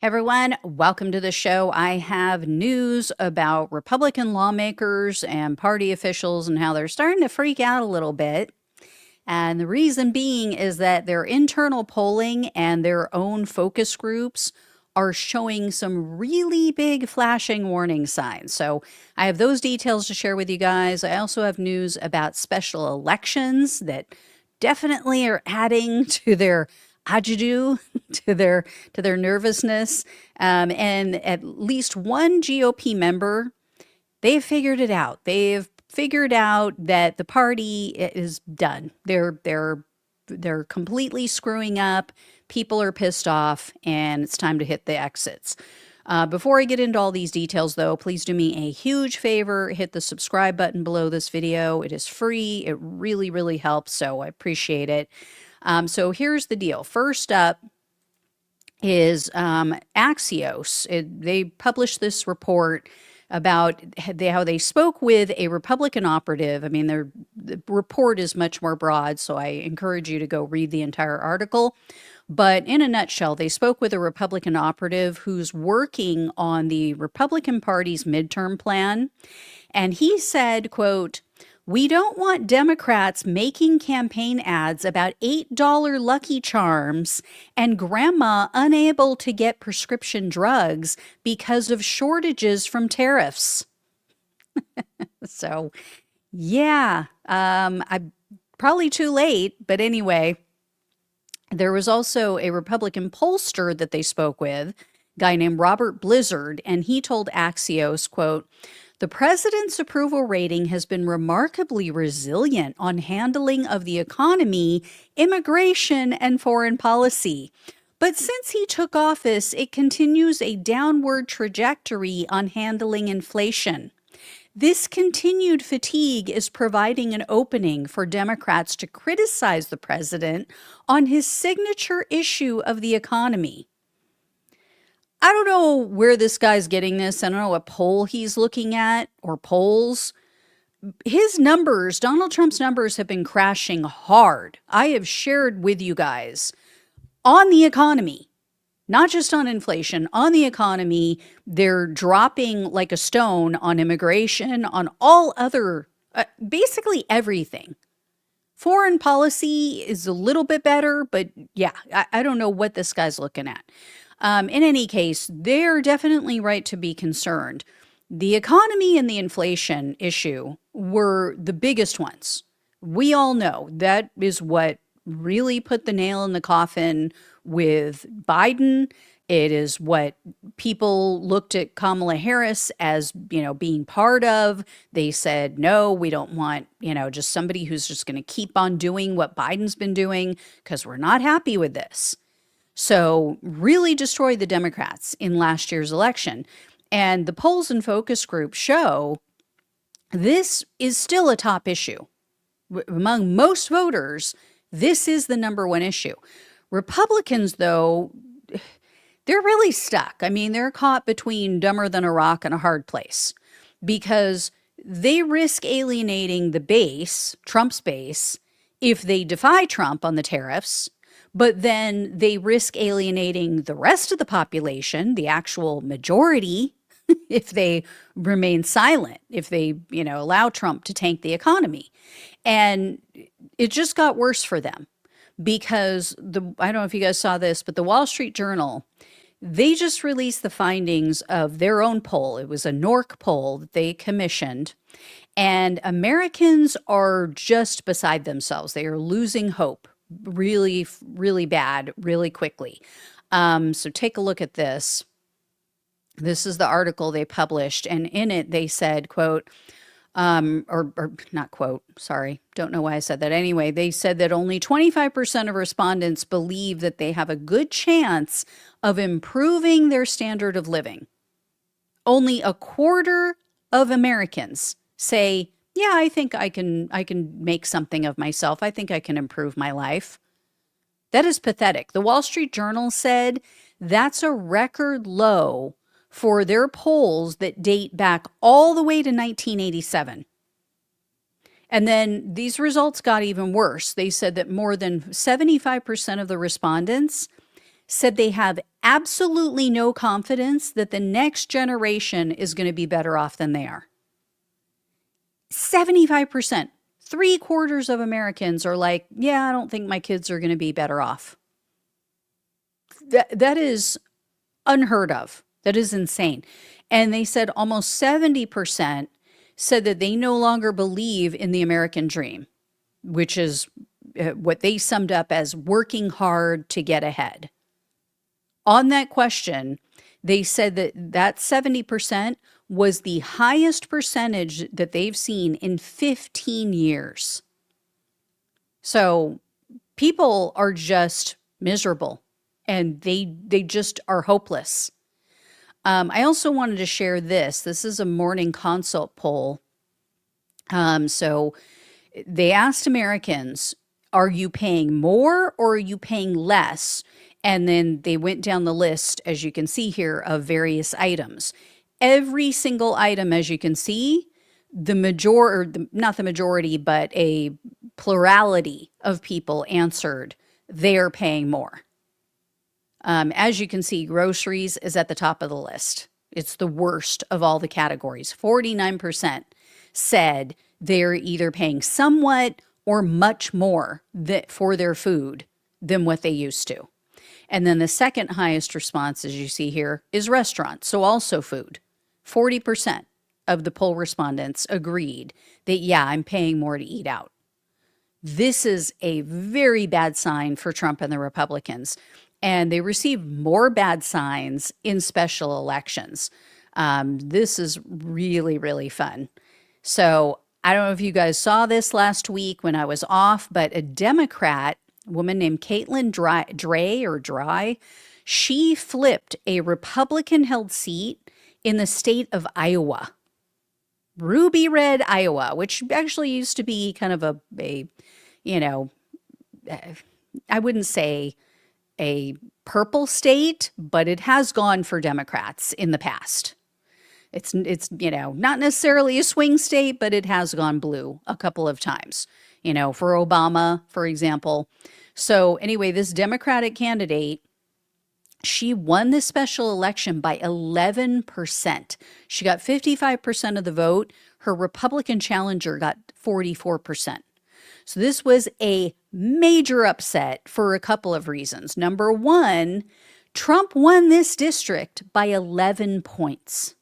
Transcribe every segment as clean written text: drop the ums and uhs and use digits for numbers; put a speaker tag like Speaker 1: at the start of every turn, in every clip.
Speaker 1: Everyone, welcome to the show. I have news about Republican lawmakers and party officials and how they're starting to freak out a little bit. And the reason being is that their internal polling and their own focus groups are showing some really big flashing warning signs. So I have those details to share with you guys. I also have news about special elections that definitely are adding to their agitated to their nervousness. And at least one GOP member, they've figured it out. They've figured out that the party is done. They're completely screwing up. People are pissed off, and it's time to hit the exits. Before I get into all these details, though, please do me a huge favor. Hit the subscribe button below this video. It is free. It really, really helps, so I appreciate it. So here's the deal. First up is Axios. They published this report about how they spoke with a Republican operative. I mean, the report is much more broad, so I encourage you to go read the entire article. But in a nutshell, they spoke with a Republican operative who's working on the Republican Party's midterm plan. And he said, quote, "We don't want Democrats making campaign ads about $8 Lucky Charms and grandma unable to get prescription drugs because of shortages from tariffs." So, yeah, I'm probably too late. But anyway, there was also a Republican pollster that they spoke with, a guy named Robert Blizzard, and he told Axios, quote, "The president's approval rating has been remarkably resilient on handling of the economy, immigration, and foreign policy. But since he took office, it continues a downward trajectory on handling inflation. This continued fatigue is providing an opening for Democrats to criticize the president on his signature issue of the economy." I don't know where this guy's getting this. I don't know what poll he's looking at or polls. His numbers, Donald Trump's numbers, have been crashing hard. I have shared with you guys on the economy, not just on inflation, on the economy. They're dropping like a stone on immigration, on all other, basically everything. Foreign policy is a little bit better, but yeah, I don't know what this guy's looking at. In any case, they're definitely right to be concerned. The economy and the inflation issue were the biggest ones. We all know that is what really put the nail in the coffin with Biden. It is what people looked at Kamala Harris as, being part of. They said, no, we don't want, just somebody who's just going to keep on doing what Biden's been doing because we're not happy with this. So really destroyed the Democrats in last year's election. And the polls and focus groups show this is still a top issue. Among most voters, this is the number one issue. Republicans, though, they're really stuck. I mean, they're caught between dumber than a rock and a hard place because they risk alienating the base, Trump's base, if they defy Trump on the tariffs. But then they risk alienating the rest of the population, the actual majority, if they remain silent, if they, allow Trump to tank the economy. And it just got worse for them because I don't know if you guys saw this, but the Wall Street Journal, they just released the findings of their own poll. It was a NORC poll that they commissioned. And Americans are just beside themselves. They are losing hope really, really bad, really quickly. So take a look at this. This is the article they published, and in it they said, quote, or not quote, sorry, don't know why I said that. Anyway, they said that only 25% of respondents believe that they have a good chance of improving their standard of living. Only a quarter of Americans say, yeah, I think I can make something of myself. I think I can improve my life. That is pathetic. The Wall Street Journal said that's a record low for their polls that date back all the way to 1987. And then these results got even worse. They said that more than 75% of the respondents said they have absolutely no confidence that the next generation is going to be better off than they are. 75%, 3/4 of Americans are like, yeah, I don't think my kids are going to be better off. That is unheard of. That is insane. And they said almost 70% said that they no longer believe in the American dream, which is what they summed up as working hard to get ahead. On that question, they said that 70% was the highest percentage that they've seen in 15 years. So people are just miserable and they just are hopeless. I also wanted to share this. This is a Morning Consult poll. So they asked Americans, are you paying more or are you paying less? And then they went down the list, as you can see here, of various items. Every single item, as you can see, not the majority, but a plurality of people answered they're paying more. As you can see, groceries is at the top of the list. It's the worst of all the categories. 49% said they're either paying somewhat or much more for their food than what they used to. And then the second highest response, as you see here, is restaurants, so also food. 40% of the poll respondents agreed that, yeah, I'm paying more to eat out. This is a very bad sign for Trump and the Republicans. And they received more bad signs in special elections. This is really, really fun. So I don't know if you guys saw this last week when I was off, but a Democrat, a woman named Caitlin Dry, she flipped a Republican-held seat in the state of Iowa. Ruby red Iowa, which actually used to be kind of a I wouldn't say a purple state, but it has gone for Democrats in the past. It's not necessarily a swing state, but it has gone blue a couple of times, for Obama, for example. So anyway, this Democratic candidate, she won this special election by 11%. She got 55% of the vote. Her Republican challenger got 44%. So this was a major upset for a couple of reasons. Number one, Trump won this district by 11 points.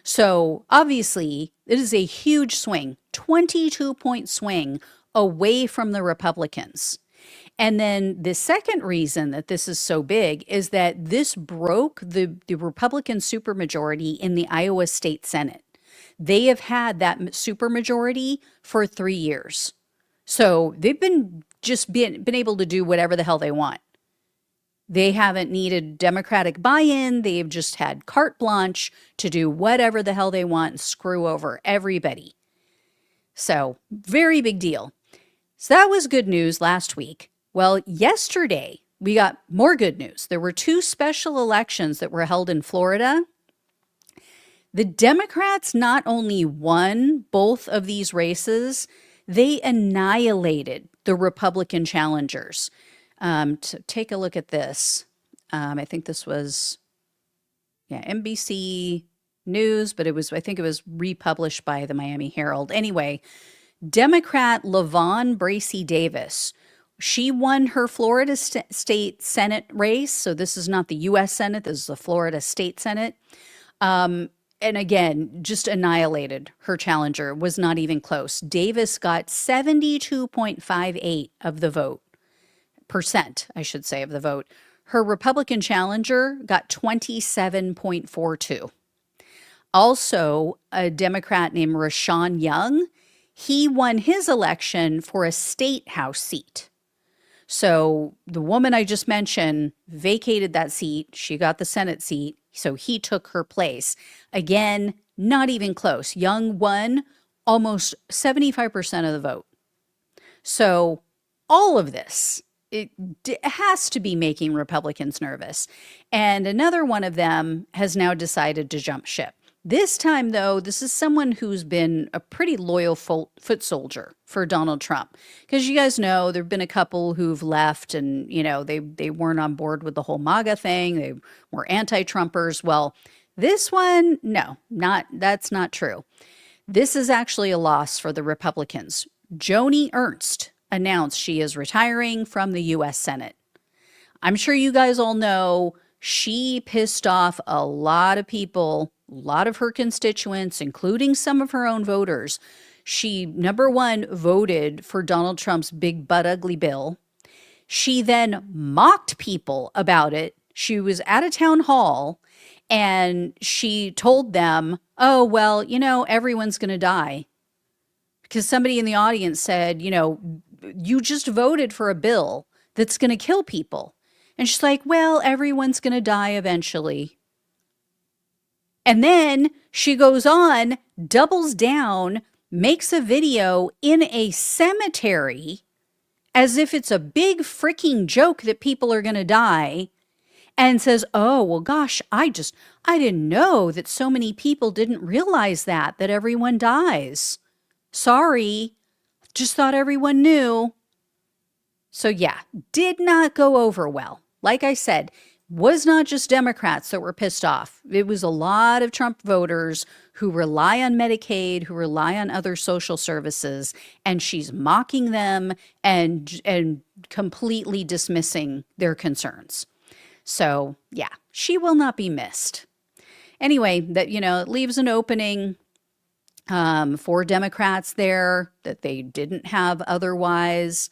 Speaker 1: So obviously, it is a huge swing, 22-point swing away from the Republicans. And then the second reason that this is so big is that this broke the Republican supermajority in the Iowa State Senate. They have had that supermajority for 3 years. So they've been able to do whatever the hell they want. They haven't needed Democratic buy-in. They've just had carte blanche to do whatever the hell they want and screw over everybody. So very big deal. So that was good news last week. Well, yesterday we got more good news. There were 2 special elections that were held in Florida. The Democrats not only won both of these races, they annihilated the Republican challengers. To take a look at this, I think this was, NBC News, but I think it was republished by the Miami Herald. Anyway, Democrat LaVon Bracey Davis, she won her Florida State Senate race. So this is not the U.S. Senate, this is the Florida State Senate. And again, just annihilated her challenger, was not even close. Davis got 72.58 of the vote, percent, I should say, of the vote. Her Republican challenger got 27.42. Also, a Democrat named Rashawn Young, he won his election for a state house seat. So the woman I just mentioned vacated that seat. She got the Senate seat. So he took her place. Again, not even close. Young won almost 75% of the vote. So all of this, it has to be making Republicans nervous. And another one of them has now decided to jump ship. This time, though, this is someone who's been a pretty loyal foot soldier for Donald Trump. Because you guys know there have been a couple who've left and, they weren't on board with the whole MAGA thing. They were anti-Trumpers. Well, this one, no, that's not true. This is actually a loss for the Republicans. Joni Ernst announced she is retiring from the U.S. Senate. I'm sure you guys all know she pissed off a lot of people, a lot of her constituents, including some of her own voters. She, number one, voted for Donald Trump's big butt ugly bill. She then mocked people about it. She was at a town hall and she told them, oh, well, everyone's going to die. Because somebody in the audience said, you just voted for a bill that's going to kill people. And she's like, well, everyone's going to die eventually. And then she goes on, doubles down, makes a video in a cemetery as if it's a big freaking joke that people are going to die, and says, oh, well, gosh, I didn't know that so many people didn't realize that everyone dies. Sorry, just thought everyone knew. So yeah, did not go over well. Like I said, was not just Democrats that were pissed off. It was a lot of Trump voters who rely on Medicaid, who rely on other social services, and she's mocking them and completely dismissing their concerns. So yeah, she will not be missed. Anyway, that, it leaves an opening for Democrats there that they didn't have otherwise.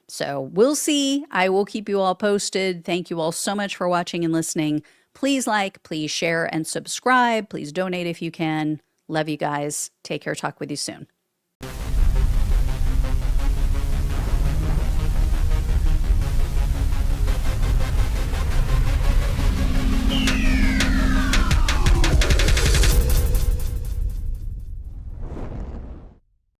Speaker 1: So we'll see. I will keep you all posted. Thank you all so much for watching and listening. Please like, please share, and subscribe. Please donate if you can. Love you guys. Take care. Talk with you soon.